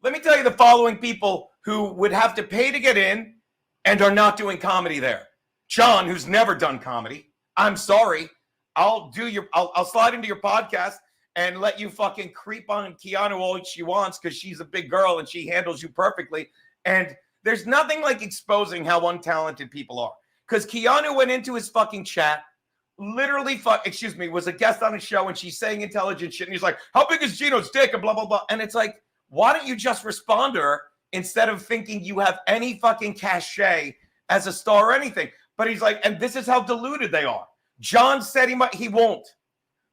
Let me tell you the following people who would have to pay to get in and are not doing comedy there. John, who's never done comedy. I'm sorry. I'll slide into your podcast and let you fucking creep on Keanu all she wants because she's a big girl and she handles you perfectly. And there's nothing like exposing how untalented people are. Because Keanu went into his fucking chat, literally, was a guest on his show, and she's saying intelligent shit. And he's like, how big is Geno's dick? And blah, blah, blah. And it's like, why don't you just respond to her instead of thinking you have any fucking cachet as a star or anything? But he's like, and this is how deluded they are. John said he won't.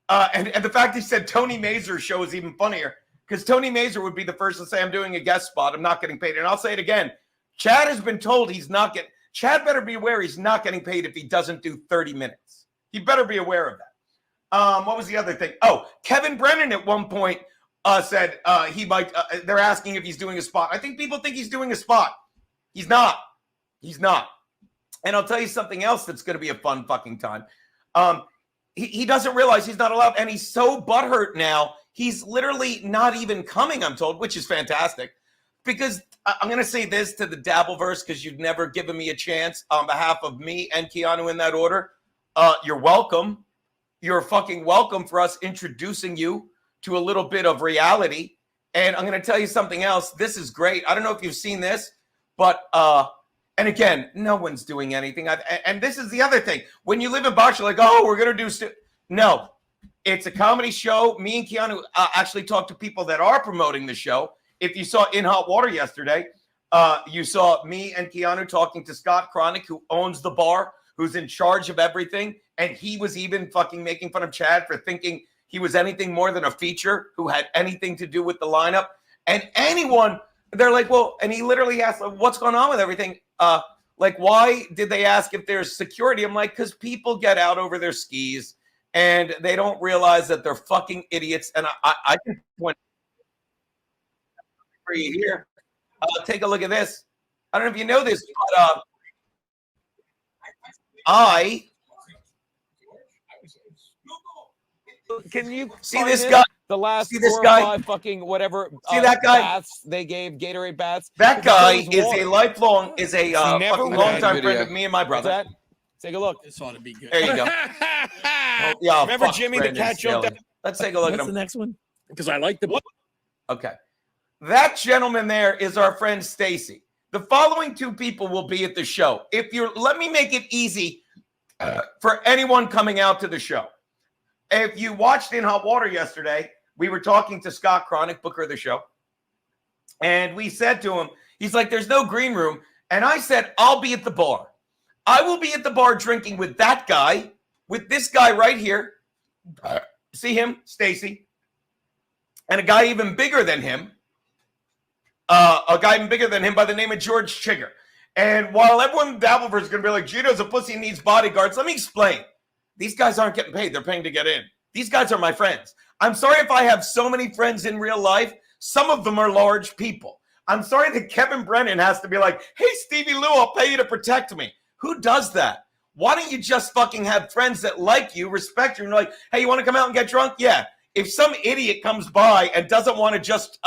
And the fact he said Tony Mazur's show is even funnier because Tony Mazur would be the first to say, I'm doing a guest spot. I'm not getting paid. And I'll say it again. Chad has been told Chad better be aware he's not getting paid if he doesn't do 30 minutes. He better be aware of that. What was the other thing? Oh, Kevin Brennan at one point said he might, they're asking if he's doing a spot. I think people think he's doing a spot. He's not. He's not. And I'll tell you something else that's going to be a fun fucking time. He doesn't realize he's not allowed, and he's so butthurt now, he's literally not even coming, I'm told, which is fantastic. Because I'm going to say this to the Dabbleverse, because you've never given me a chance on behalf of me and Keanu in that order. You're welcome. You're fucking welcome for us introducing you to a little bit of reality. And I'm going to tell you something else. This is great. I don't know if you've seen this, but and again, no one's doing anything. And this is the other thing. When you live in Box, you're like, oh, we're going to do no. It's a comedy show. Me and Keanu actually talked to people that are promoting the show. If you saw In Hot Water yesterday, you saw me and Keanu talking to Scott Cronick, who owns the bar, who's in charge of everything. And he was even fucking making fun of Chad for thinking he was anything more than a feature who had anything to do with the lineup. And anyone, they're like, well, and he literally asked, like, what's going on with everything? Like, why did they ask if there's security? I'm like, because people get out over their skis and they don't realize that they're fucking idiots. And I can point for you here. Take a look at this. I don't know if you know this, but can you see this guy? The last see this 4 or guy? 5 fucking whatever. See that guy? Bats they gave Gatorade bats. That guy is a lifelong, fucking longtime friend of me and my brother. That? Take a look. This ought to be good. There you go. Yeah, remember Jimmy the cat jumped up? Let's take a look at him. What's the next one? Because I like the. Okay. That gentleman there is our friend Stacy. The following 2 people will be at the show. Let me make it easy for anyone coming out to the show. If you watched In Hot Water yesterday, we were talking to Scott Cronick, booker of the show. And we said to him, he's like, there's no green room. And I said, I'll be at the bar. I will be at the bar drinking with that guy, with this guy right here. See him, Stacy. And a guy even bigger than him. A guy even bigger than him by the name of George Chigger. And while everyone in Dabbleverse is going to be like, Geno's a pussy and needs bodyguards, let me explain. These guys aren't getting paid. They're paying to get in. These guys are my friends. I'm sorry if I have so many friends in real life. Some of them are large people. I'm sorry that Kevin Brennan has to be like, hey, Stevie Lou, I'll pay you to protect me. Who does that? Why don't you just fucking have friends that like you, respect you, and like, hey, you want to come out and get drunk? Yeah. If some idiot comes by and doesn't want to just,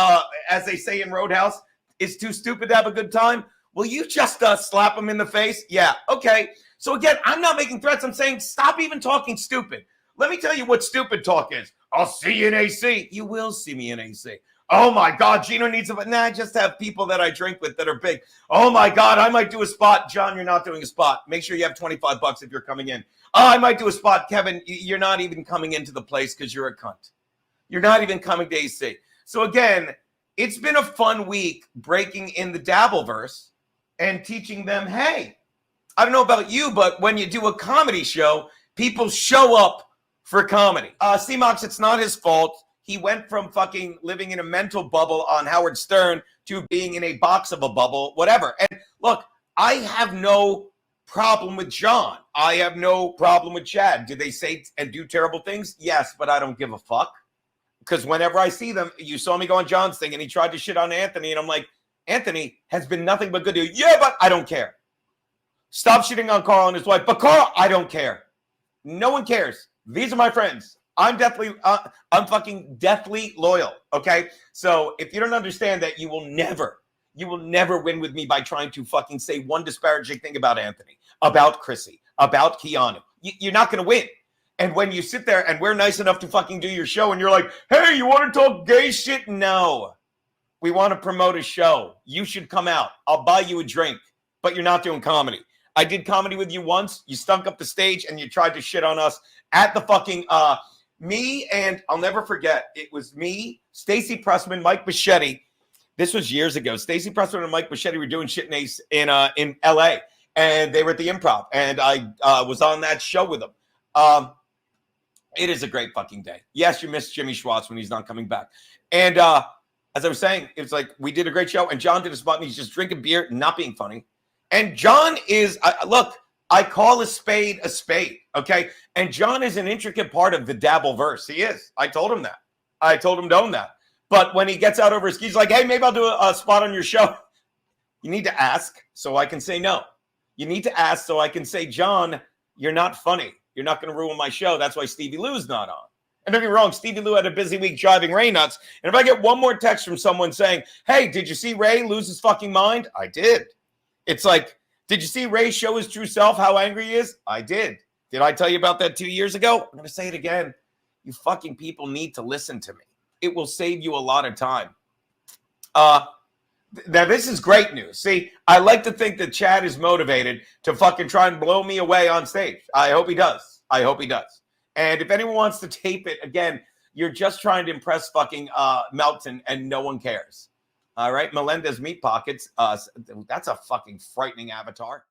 as they say in Roadhouse, is too stupid to have a good time, will you just slap him in the face? Yeah. Okay. So again, I'm not making threats. I'm saying stop even talking stupid. Let me tell you what stupid talk is. I'll see you in AC. You will see me in AC. Oh my God, Geno needs a... Nah, I just have people that I drink with that are big. Oh my God, I might do a spot. John, you're not doing a spot. Make sure you have $25 if you're coming in. Oh, I might do a spot. Kevin, you're not even coming into the place because you're a cunt. You're not even coming to AC. So again, it's been a fun week breaking in the Dabbleverse and teaching them, hey, I don't know about you, but when you do a comedy show, people show up for comedy. C-Mox, it's not his fault. He went from fucking living in a mental bubble on Howard Stern to being in a box of a bubble, whatever. And look, I have no problem with John. I have no problem with Chad. Do they say and do terrible things? Yes, but I don't give a fuck. Because whenever I see them, you saw me go on John's thing and he tried to shit on Anthony. And I'm like, Anthony has been nothing but good to you. Yeah, but I don't care. Stop shitting on Carl and his wife. But Carl, I don't care. No one cares. These are my friends. I'm fucking deathly loyal. Okay. So if you don't understand that, you will never win with me by trying to fucking say one disparaging thing about Anthony, about Chrissy, about Keanu. You're not going to win. And when you sit there and we're nice enough to fucking do your show and you're like, hey, you want to talk gay shit? No. We want to promote a show. You should come out. I'll buy you a drink, but you're not doing comedy. I did comedy with you once. You stunk up the stage and you tried to shit on us at the fucking, me and I'll never forget. It was me, Stacey Pressman, Mike Bichetti. This was years ago. Stacey Pressman and Mike Bichetti were doing shit in LA and they were at the Improv and I was on that show with them. It is a great fucking day. Yes, you missed Jimmy Schwartz when he's not coming back. And, as I was saying, it was like we did a great show, and John did a spot, and he's just drinking beer, not being funny. And John is, look, I call a spade, okay? And John is an intricate part of the Dabbleverse. He is. I told him that. I told him to own that. But when he gets out over his skis, like, hey, maybe I'll do a spot on your show. You need to ask so I can say no. You need to ask so I can say, John, you're not funny. You're not going to ruin my show. That's why Stevie Lou's not on. And don't get me wrong, Stevie Lou had a busy week driving Ray nuts. And if I get one more text from someone saying, hey, did you see Ray lose his fucking mind? I did. It's like, did you see Ray show his true self, how angry he is? I did. Did I tell you about that 2 years ago? I'm going to say it again. You fucking people need to listen to me. It will save you a lot of time. Now, this is great news. See, I like to think that Chad is motivated to fucking try and blow me away on stage. I hope he does. And if anyone wants to tape it, again, you're just trying to impress fucking Melton and no one cares. All right? Melendez Meat Pockets. That's a fucking frightening avatar.